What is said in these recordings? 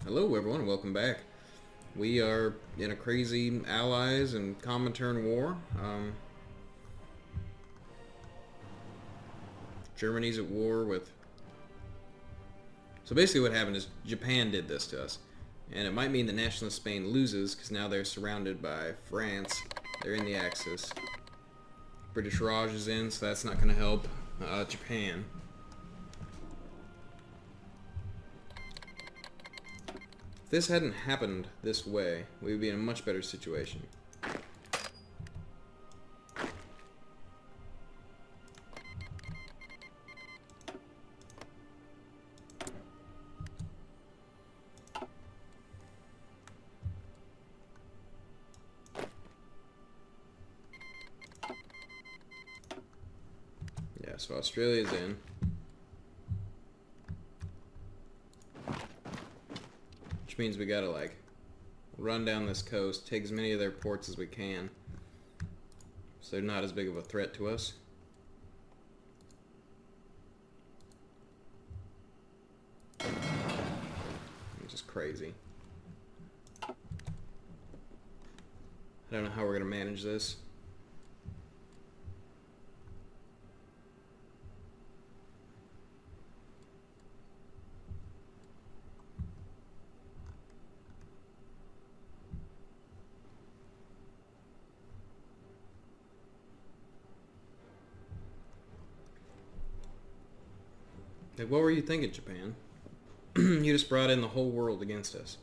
Hello everyone, welcome back. We are in a crazy allies and Comintern war. Germany's at war with... So basically what happened is Japan did this to us. And it might mean the nationalist Spain loses because now they're surrounded by France. They're in the Axis. British Raj is in, so that's not going to help Japan. If this hadn't happened this way, we would be in a much better situation. Yeah, so Australia's in. Which means we gotta, like, run down this coast, take as many of their ports as we can, so they're not as big of a threat to us. It's just crazy. I don't know how we're gonna manage this. Like, what were you thinking, Japan? You just brought in the whole world against us.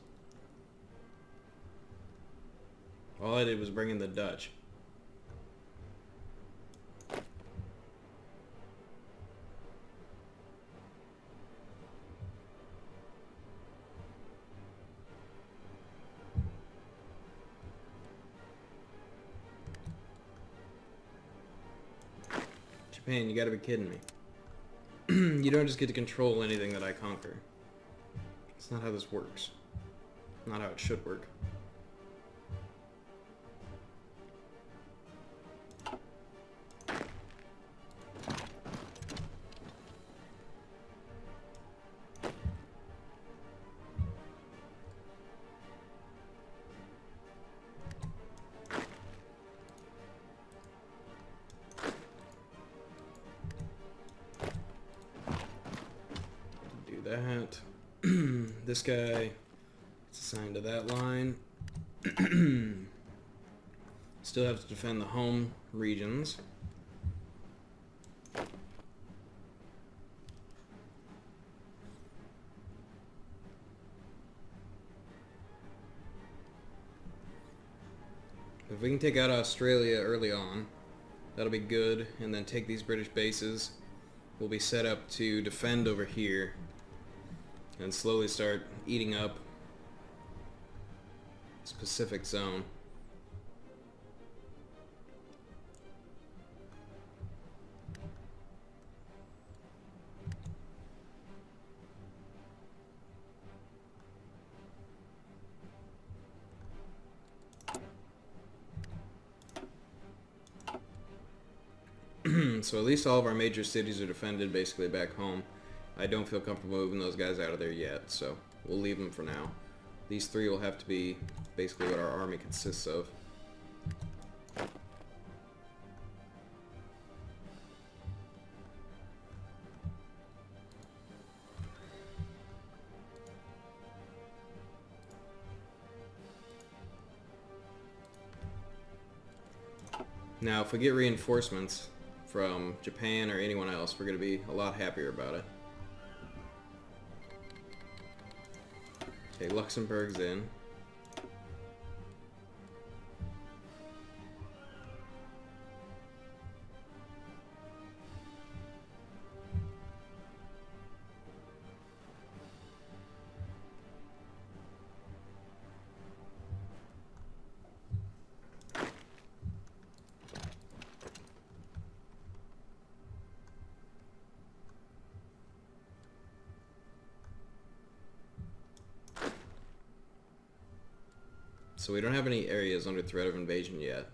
All I did was bring in the Dutch. Japan, you gotta be kidding me. You don't just get to control anything that I conquer. That's not how this works. Not how it should work. That. This guy is assigned to that line. Still have to defend the home regions. If we can take out Australia early on, that'll be good, and then take these British bases, we'll be set up to defend over here and slowly start eating up this Pacific zone. So at least all of our major cities are defended basically back home. I don't feel comfortable moving those guys out of there yet, so we'll leave them for now. These three will have to be basically what our army consists of. Now, if we get reinforcements from Japan or anyone else, we're going to be a lot happier about it. Okay, Luxembourg's in. So we don't have any areas under threat of invasion yet,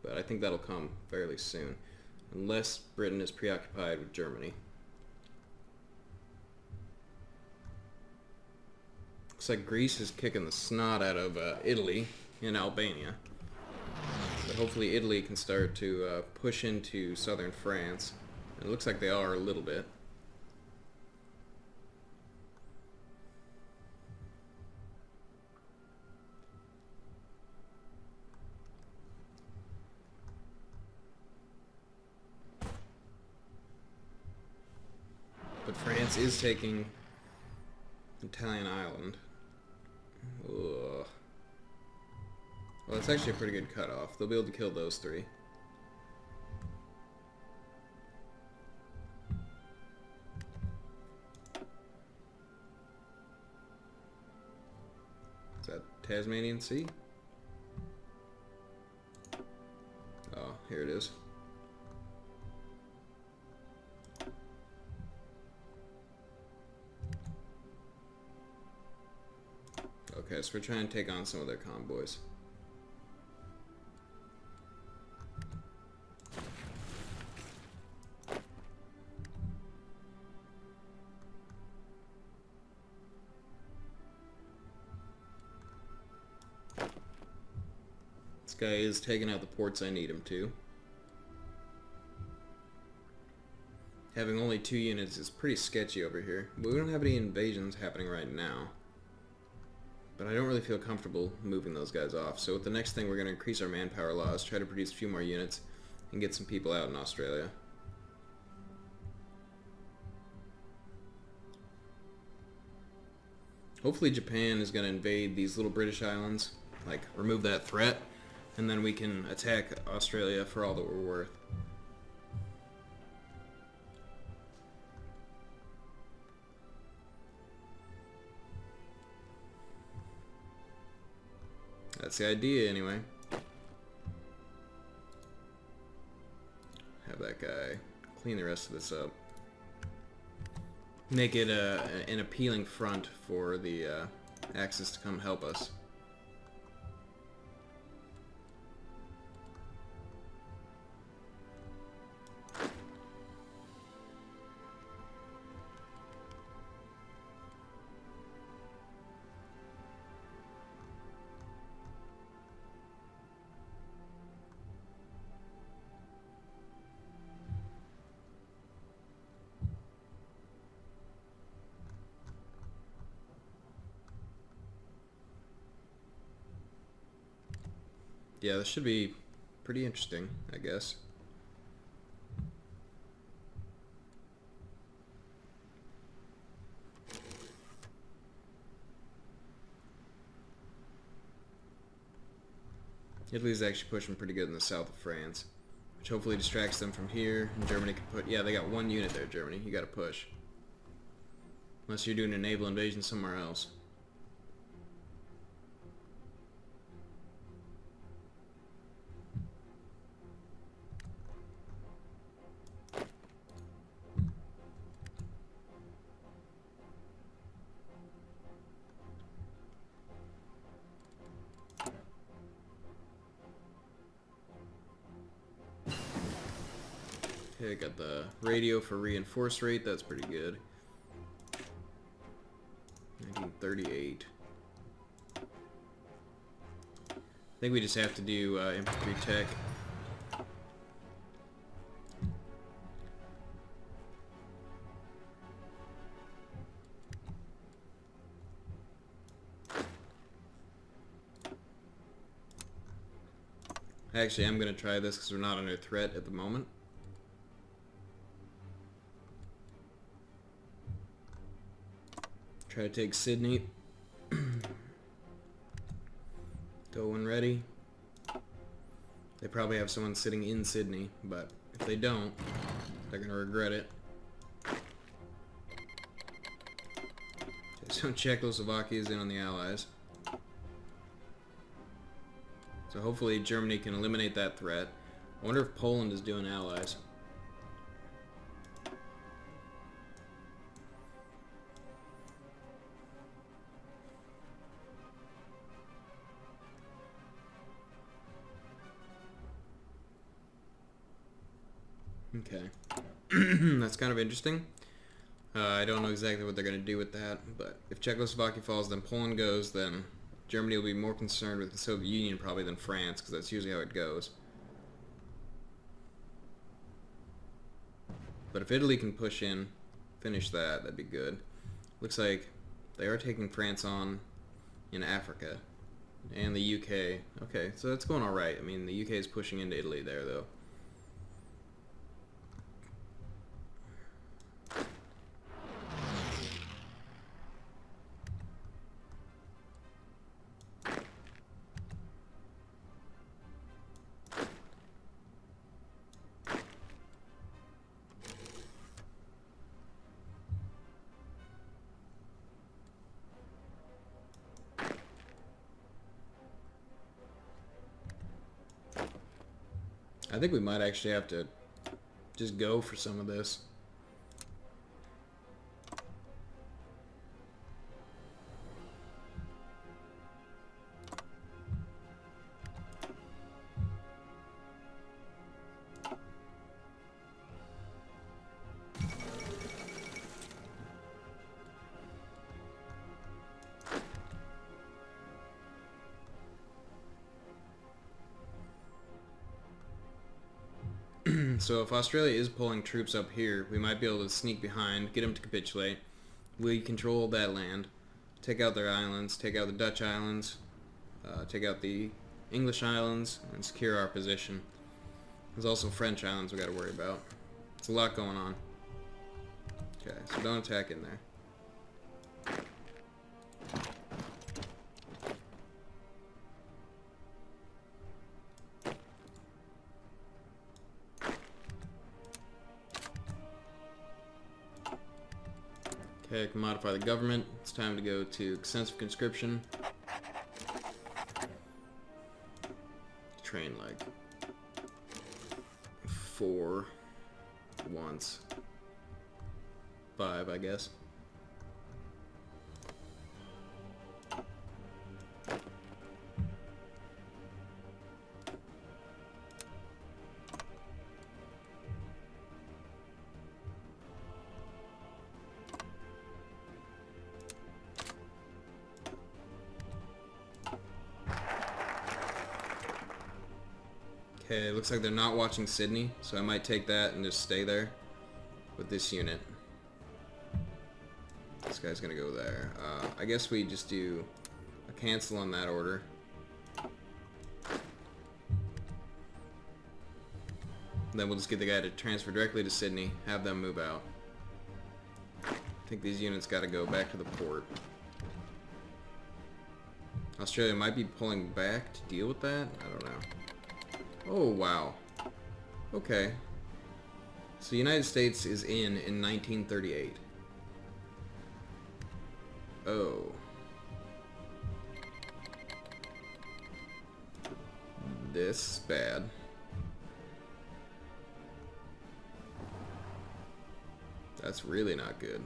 but I think that'll come fairly soon, unless Britain is preoccupied with Germany. Looks like Greece is kicking the snot out of Italy and Albania. But hopefully Italy can start to push into southern France. It looks like they are a little bit. But France is taking Italian island. Ugh. Well, it's actually a pretty good cutoff. They'll be able to kill those three. Is that Tasmanian Sea? Oh, here it is. Okay, so we're trying to take on some of their convoys. This guy is taking out the ports I need him to. Having only 2 units is pretty sketchy over here. But we don't have any invasions happening right now. But I don't really feel comfortable moving those guys off. So with the next thing, we're going to increase our manpower laws, try to produce a few more units, and get some people out in Australia. Hopefully Japan is going to invade these little British islands, like remove that threat, and then we can attack Australia for all that we're worth. That's the idea, anyway. Have that guy clean the rest of this up. Make it an appealing front for the Axis to come help us. Yeah, this should be pretty interesting, I guess. Italy's actually pushing pretty good in the south of France, which hopefully distracts them from here. And Germany can put... Yeah, they got 1 unit there, Germany. You gotta push. Unless you're doing a naval invasion somewhere else. Okay, got the radio for reinforce rate, that's pretty good. 1938. I think we just have to do infantry tech. Actually, I'm going to try this because we're not under threat at the moment. Try to take Sydney. Go when ready. They probably have someone sitting in Sydney, but if they don't, they're going to regret it. So Czechoslovakia is in on the Allies. So hopefully Germany can eliminate that threat. I wonder if Poland is doing allies. Okay. That's kind of interesting. I don't know exactly what they're going to do with that, but if Czechoslovakia falls, then Poland goes, then Germany will be more concerned with the Soviet Union probably than France, because that's usually how it goes. But if Italy can push in, finish that, that'd be good. Looks like they are taking France on in Africa and the UK. Okay, so that's going all right. I mean, the UK is pushing into Italy there, though. I think we might actually have to just go for some of this. So if Australia is pulling troops up here, we might be able to sneak behind, get them to capitulate. We control that land, take out their islands, take out the Dutch islands, take out the English islands, and secure our position. There's also French islands we got to worry about. It's a lot going on. Okay, so don't attack in there. Okay, I can modify the government. It's time to go to extensive conscription. Train like 4 once. 5, I guess. Okay, looks like they're not watching Sydney, so I might take that and just stay there with this unit. This guy's gonna go there. I guess we just do a cancel on that order. Then we'll just get the guy to transfer directly to Sydney, have them move out. I think these units gotta go back to the port. Australia might be pulling back to deal with that? I don't know. Oh, wow. Okay. So the United States is in 1938. Oh. This is bad. That's really not good.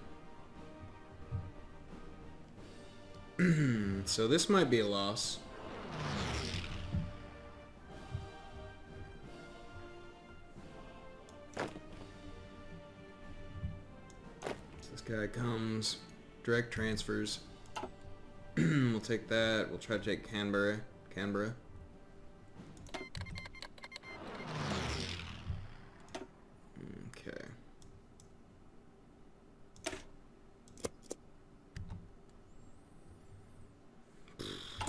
So this might be a loss. Guy comes, direct transfers. We'll take that. We'll try to take Canberra. Okay.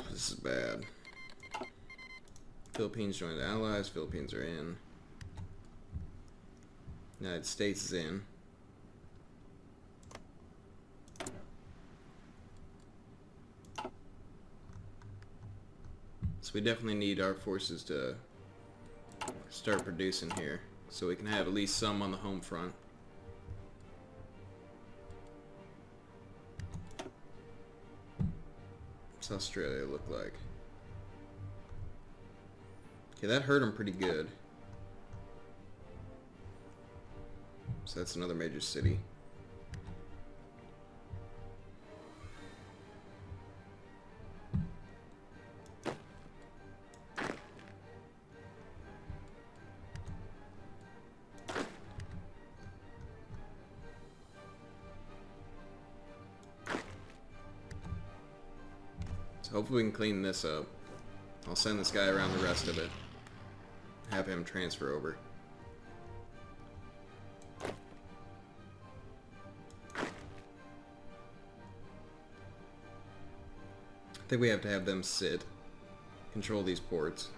This is bad. Philippines joined the Allies. Philippines are in. United States is in. So we definitely need our forces to start producing here, so we can have at least some on the home front. What's Australia look like? Okay, that hurt them pretty good. So that's another major city. So hopefully we can clean this up. I'll send this guy around the rest of it. Have him transfer over. I think we have to have them sit. Control these ports.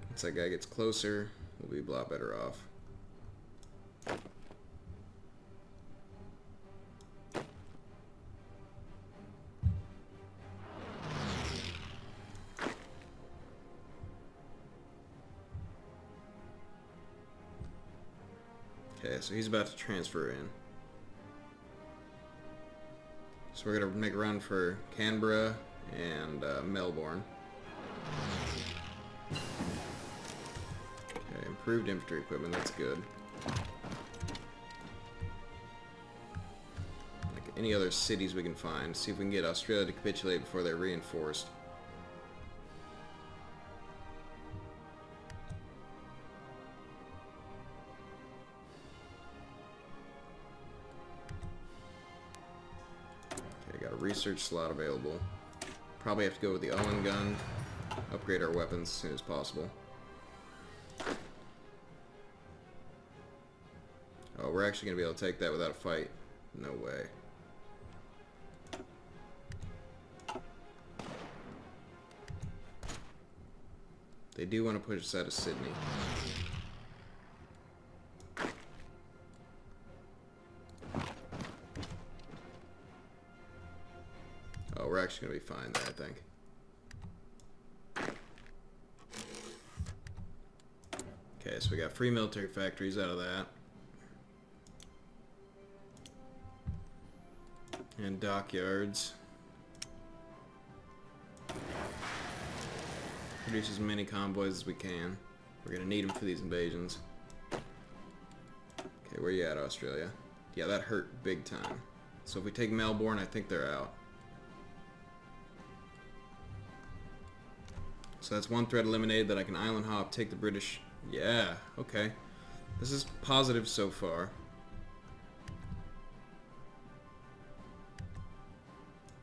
Once that guy gets closer, we'll be a lot better off. Okay, so he's about to transfer in. So we're going to make a run for Canberra and Melbourne. Okay, improved infantry equipment, that's good. Like any other cities we can find. See if we can get Australia to capitulate before they're reinforced. Research slot available. Probably have to go with the Owen gun. Upgrade our weapons as soon as possible. Oh, we're actually going to be able to take that without a fight. No way. They do want to push us out of Sydney. Oh, we're actually going to be fine there, I think. Okay, so we got free military factories out of that. And dockyards. Produce as many convoys as we can. We're going to need them for these invasions. Okay, where you at, Australia? Yeah, that hurt big time. So if we take Melbourne, I think they're out. So that's one threat eliminated, that I can island hop, take the British. Yeah, okay. This is positive so far.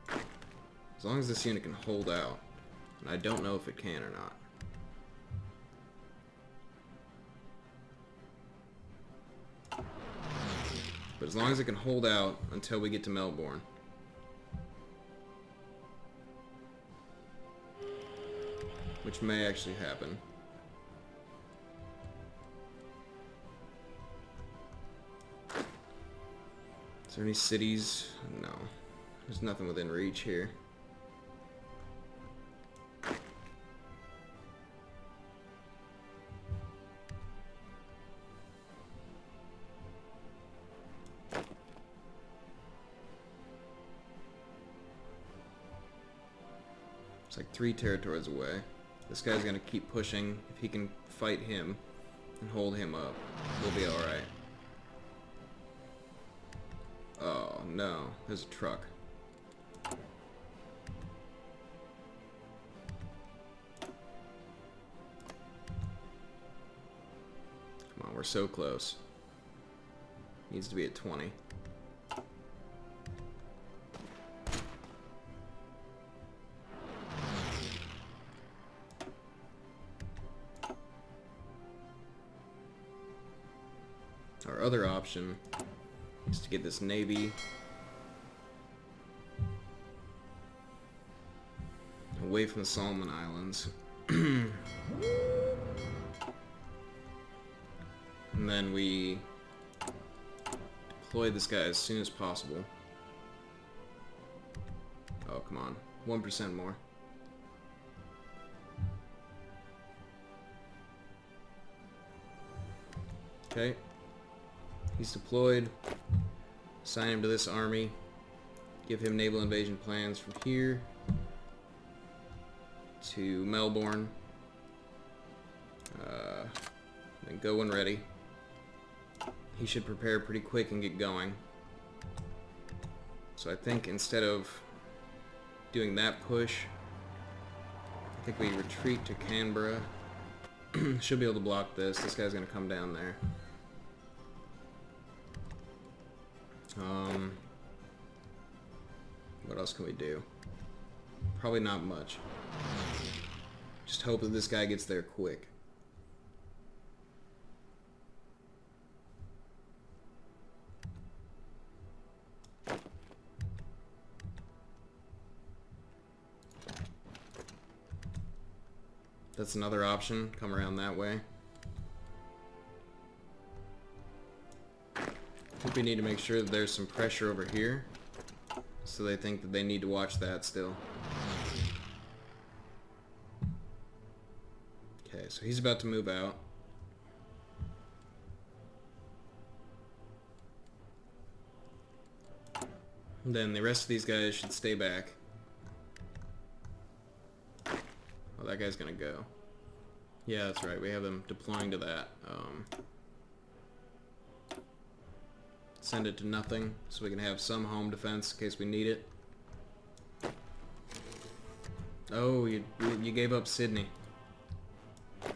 As long as this unit can hold out. And I don't know if it can or not. But as long as it can hold out until we get to Melbourne. Which may actually happen. Is there any cities? No. There's nothing within reach here. It's like 3 territories away. This guy's gonna keep pushing. If he can fight him and hold him up, we'll be alright. Oh no, there's a truck. Come on, we're so close. Needs to be at 20. Our other option is to get this navy away from the Solomon Islands. And then we deploy this guy as soon as possible. Oh, come on. 1% more. Okay. He's deployed. Assign him to this army. Give him naval invasion plans from here to Melbourne. Then go when ready. He should prepare pretty quick and get going. So I think instead of doing that push, I think we retreat to Canberra Should be able to block this. This guy's gonna come down there. What else can we do? Probably not much. Just hope that this guy gets there quick. That's another option. Come around that way. I think we need to make sure that there's some pressure over here. So they think that they need to watch that still. Okay, so he's about to move out. Then the rest of these guys should stay back. Oh, that guy's gonna go. Yeah, that's right. We have them deploying to that. Send it to nothing so we can have some home defense in case we need it. Oh, you gave up Sydney. That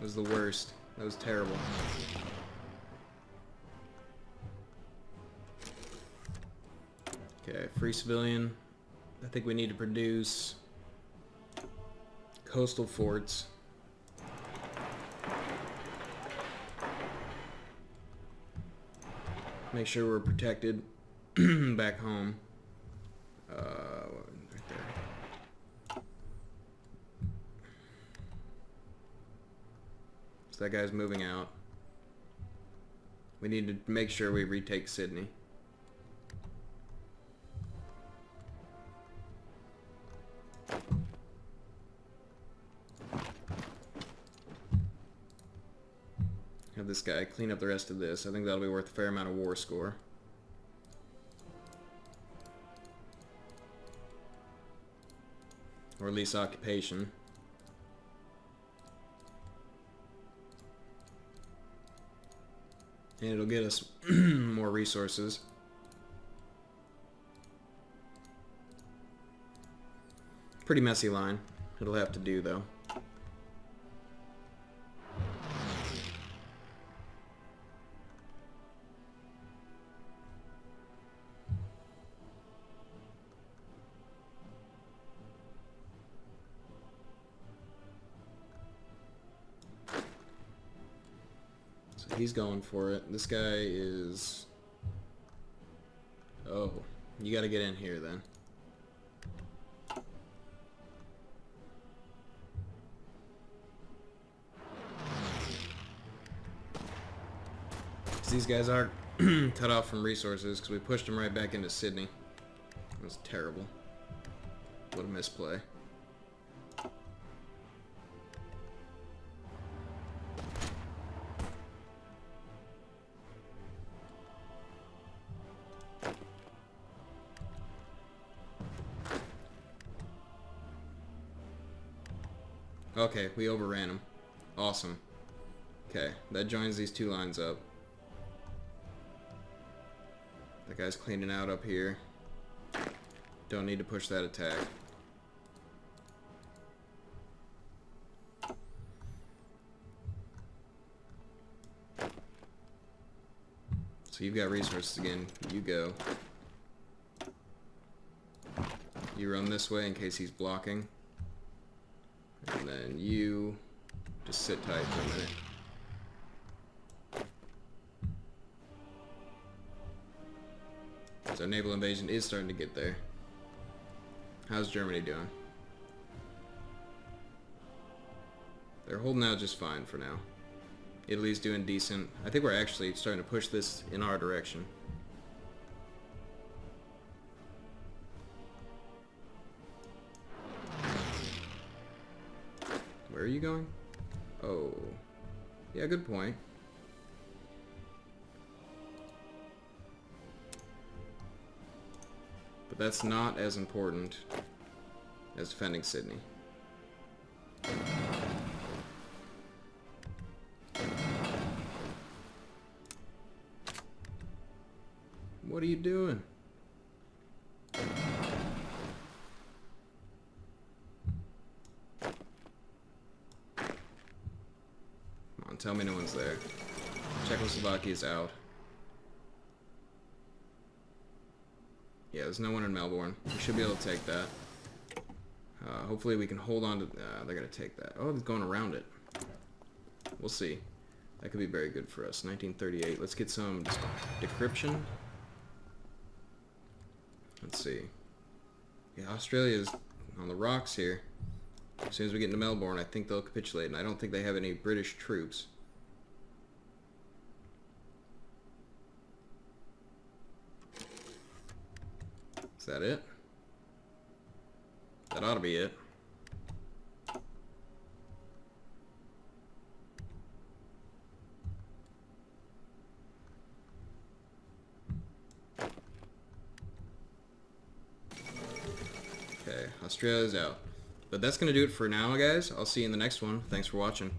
was the worst. That was terrible. Okay, free civilian. I think we need to produce coastal forts. Make sure we're protected back home. Right there. So that guy's moving out. We need to make sure we retake Sydney. Have this guy clean up the rest of this. I think that'll be worth a fair amount of war score. Or at least occupation. And it'll get us more resources. Pretty messy line. It'll have to do though. He's going for it. This guy is... Oh, you gotta get in here then. These guys are cut off from resources because we pushed them right back into Sydney. That was terrible. What a misplay. Okay, we overran him. Awesome. Okay, that joins these two lines up. That guy's cleaning out up here. Don't need to push that attack. So you've got resources again. You go. You run this way in case he's blocking. And then you just sit tight for a minute. So naval invasion is starting to get there. How's Germany doing? They're holding out just fine for now. Italy's doing decent. I think we're actually starting to push this in our direction. Where are you going? Oh. Yeah, good point. But that's not as important as defending Sydney. What are you doing? Tell me no one's there. Czechoslovakia's out. Yeah, there's no one in Melbourne. We should be able to take that. Hopefully we can hold on to... they're going to take that. Oh, they're going around it. We'll see. That could be very good for us. 1938. Let's get some decryption. Let's see. Yeah, Australia's on the rocks here. As soon as we get into Melbourne, I think they'll capitulate, and I don't think they have any British troops. Is that it? That ought to be it. Okay, Australia's out. But that's going to do it for now, guys. I'll see you in the next one. Thanks for watching.